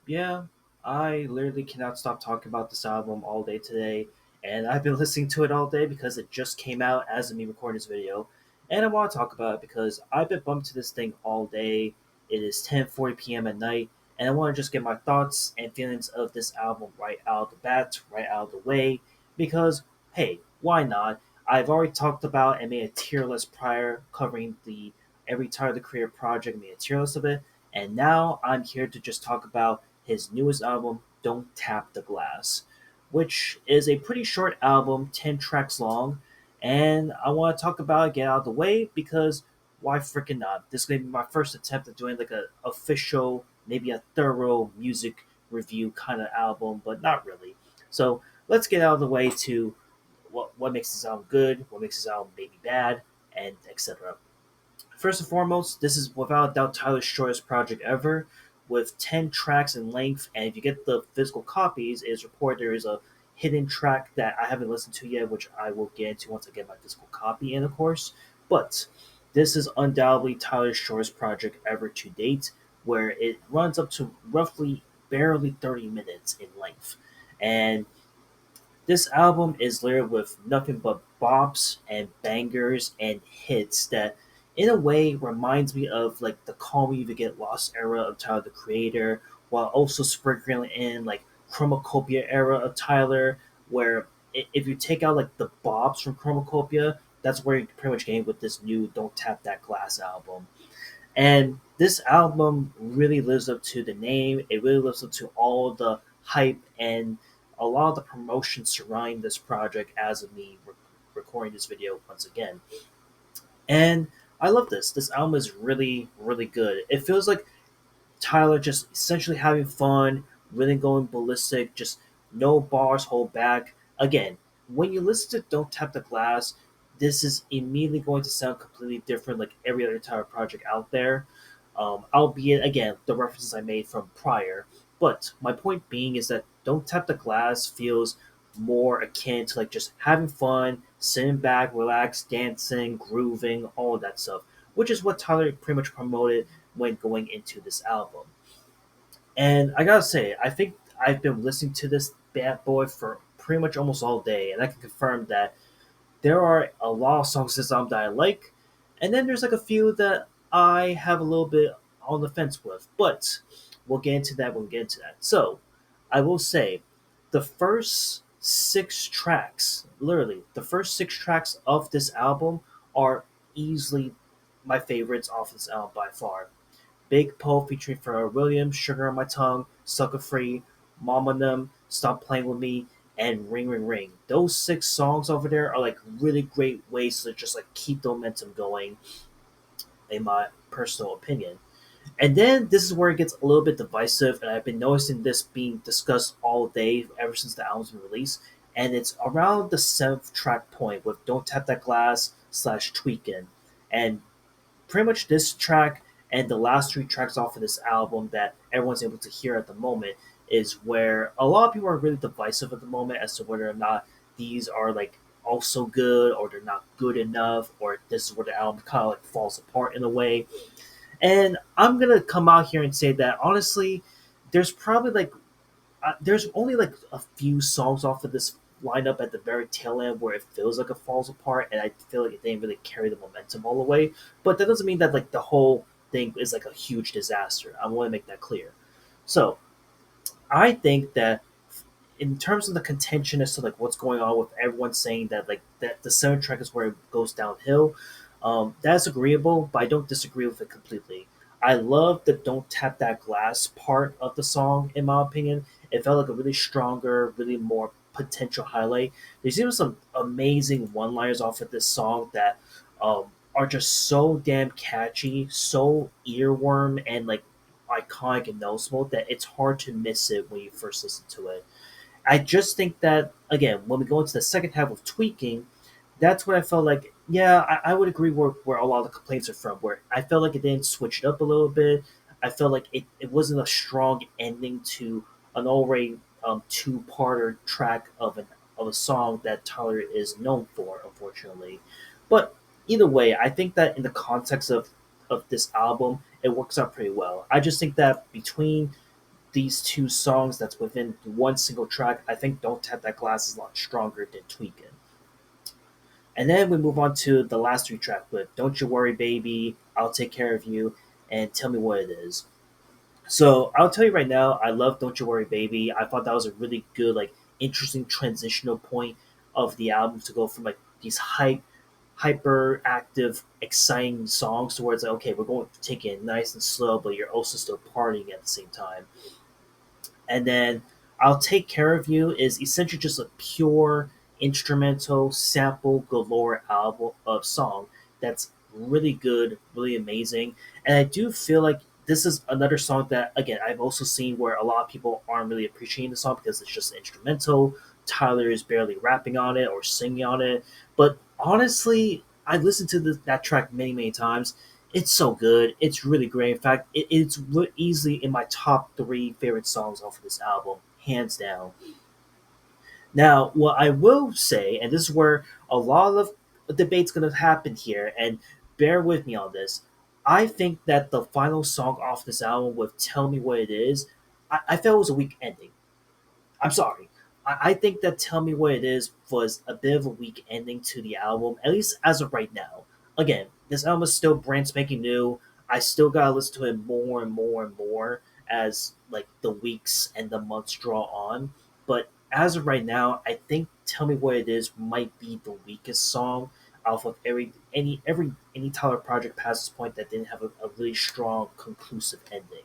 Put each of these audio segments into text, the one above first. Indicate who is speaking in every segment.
Speaker 1: Yeah, I literally cannot stop talking about this album all day today, and I've been listening to it all day because it just came out as of me recording this video, and I want to talk about it because I've been bumped to this thing all day. It is 10:40 p.m. at night, and I want to just get my thoughts and feelings of this album right out of the bat, right out of the way, because hey, why not? I've already talked about and made a tier list prior covering the every Tyler the Creator project, made a tier list of it, and now I'm here to just talk about his newest album, Don't Tap the Glass, which is a pretty short album, 10 tracks long. And I want to talk about it, get out of the way, because why freaking not? This is going to be my first attempt at doing like a official, maybe a thorough music review kind of album, but not really. So let's get out of the way to what makes this album good, what makes this album maybe bad, and etc. First and foremost, this is without a doubt Tyler's shortest project ever, with 10 tracks in length. And if you get the physical copies, it is reported there is a hidden track that I haven't listened to yet, which I will get into once I get my physical copy in, of course. But this is undoubtedly Tyler's shortest project ever to date, where it runs up to roughly barely 30 minutes in length. And this album is littered with nothing but bops and bangers and hits that, in a way, reminds me of like the Call Me If You Get Lost era of Tyler the Creator, while also sprinkling in like Chromacopia era of Tyler, where if you take out like the bops from Chromacopia, that's where you're pretty much getting with this new Don't Tap That Glass album. And this album really lives up to the name. It really lives up to all the hype and a lot of the promotion surrounding this project as of me recording this video once again. And I love this. This album is really, really good. It feels like Tyler just essentially having fun, really going ballistic, just no bars hold back. Again, when you listen to Don't Tap the Glass, this is immediately going to sound completely different like every other Tyler project out there. Albeit, again, the references I made from prior. But my point being is that Don't Tap the Glass feels more akin to like just having fun, sitting back, relax, dancing, grooving, all of that stuff, which is what Tyler pretty much promoted when going into this album. And I gotta say, I think I've been listening to this bad boy for pretty much almost all day, and I can confirm that there are a lot of songs in this album that I like, and then there's like a few that I have a little bit on the fence with. But we'll get into that when we get into that. So I will say, the first 6 tracks, literally the first 6 tracks of this album, are easily my favorites off this album by far. Big Poe featuring Pharrell Williams, Sugar on My Tongue, Sucker Free, Mama Num, Stop Playing With Me, and Ring Ring Ring. Those 6 songs over there are like really great ways to just like keep the momentum going, in my personal opinion. And then this is where it gets a little bit divisive, and I've been noticing this being discussed all day ever since the album's been released. And it's around the 7th track point with Don't Tap That Glass slash Tweakin'. And pretty much this track and the last 3 tracks off of this album that everyone's able to hear at the moment is where a lot of people are really divisive at the moment as to whether or not these are like also good or they're not good enough or this is where the album kind of like falls apart in a way. And I'm gonna come out here and say that honestly, there's probably like there's only like a few songs off of this lineup at the very tail end where it feels like it falls apart, and I feel like it didn't really carry the momentum all the way. But that doesn't mean that like the whole thing is like a huge disaster. I want to make that clear. So I think that in terms of the contention as to like what's going on with everyone saying that like that the soundtrack is where it goes downhill, that's agreeable, but I don't disagree with it completely. I love the "Don't Tap That Glass" part of the song. In my opinion, it felt like a really stronger, really more potential highlight. There's even some amazing one-liners off of this song that are just so damn catchy, so earworm and like iconic and noticeable that it's hard to miss it when you first listen to it. I just think that again, when we go into the second half of tweaking, that's where I felt like, yeah, I would agree where a lot of the complaints are from. Where I felt like it didn't switch it up a little bit. I felt like it wasn't a strong ending to an already 2-parter track of a song that Tyler is known for, unfortunately. But either way, I think that in the context of this album, it works out pretty well. I just think that between these two songs that's within one single track, I think Don't Tap That Glass is a lot stronger than Tweakin'. And then we move on to the last three tracks with Don't You Worry Baby, I'll Take Care of You, and Tell Me What It Is. So I'll tell you right now, I love Don't You Worry Baby. I thought that was a really good, like, interesting transitional point of the album to go from like these hyper active, exciting songs towards like, okay, we're going to take it nice and slow, but you're also still partying at the same time. And then I'll Take Care of You is essentially just a pure instrumental sample galore album of song that's really good, really amazing. And I do feel like this is another song that again I've also seen where a lot of people aren't really appreciating the song because it's just instrumental. Tyler is barely rapping on it or singing on it. But honestly, I listened to that track many, many times. It's so good. It's really great. In fact, it's easily in my top three favorite songs off of this album, hands down. Now, what I will say, and this is where a lot of debate's going to happen here, and bear with me on this. I think that the final song off this album with "Tell Me What It Is," I felt it was a weak ending. I'm sorry. I think that Tell Me What It Is was a bit of a weak ending to the album, at least as of right now. Again, this album is still brand spanking new. I still gotta listen to it more and more and more as like the weeks and the months draw on. But as of right now, I think Tell Me What It Is might be the weakest song out of any Tyler project past this point that didn't have a really strong conclusive ending.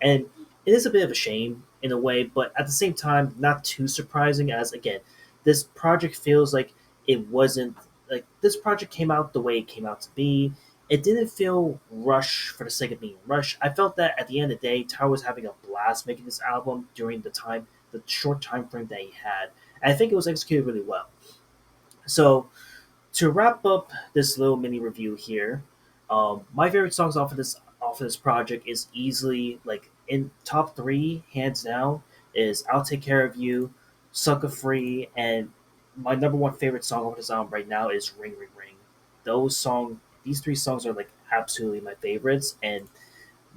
Speaker 1: And it is a bit of a shame in a way, but at the same time, not too surprising as again, this project feels like it wasn't like this project came out the way it came out to be. It didn't feel rush for the sake of being rushed. I felt that at the end of the day, Tyler was having a blast making this album during the short time frame that he had. And I think it was executed really well. So to wrap up this little mini review here, my favorite songs off of this project is easily like in top three, hands down, is "I'll Take Care of You," "Sucker Free," and my number one favorite song off this album right now is "Ring Ring Ring." These three songs are like absolutely my favorites, and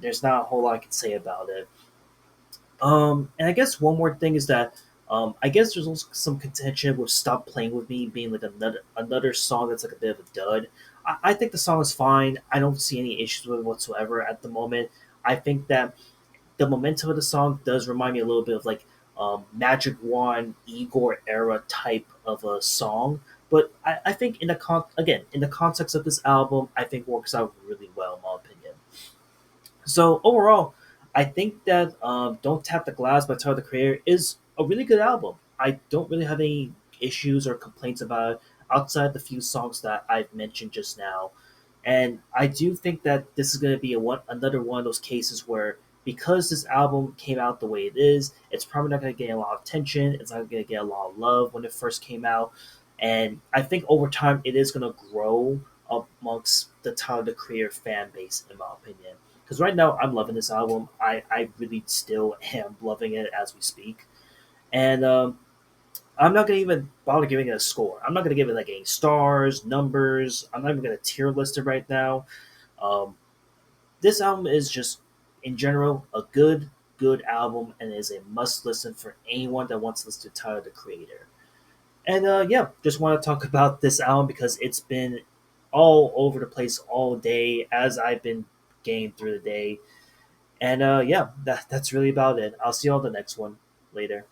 Speaker 1: there's not a whole lot I can say about it. And I guess one more thing is that I guess there's also some contention with "Stop Playing with Me" being like another song that's like a bit of a dud. I think the song is fine. I don't see any issues with it whatsoever at the moment. I think that the momentum of the song does remind me a little bit of like Magic Wand Igor era type of a song. But I think again in the context of this album, I think works out really well in my opinion. So overall, I think that "Don't Tap the Glass" by Tyler the Creator is a really good album. I don't really have any issues or complaints about it outside the few songs that I've mentioned just now. And I do think that this is going to be another one of those cases where because this album came out the way it is, it's probably not going to get a lot of attention. It's not going to get a lot of love when it first came out. And I think over time it is going to grow amongst the Tyler the Creator fan base, in my opinion. Because right now I'm loving this album. I really still am loving it as we speak. And I'm not gonna even bother giving it a score. I'm not gonna give it like any stars, numbers. I'm not even gonna tier list it right now. Um, this album is just, in general, a good album and is a must listen for anyone that wants to listen to Tyler the Creator. And yeah, just want to talk about this album because it's been all over the place all day as I've been getting through the day. And yeah, that's really about it. I'll see you on the next one later.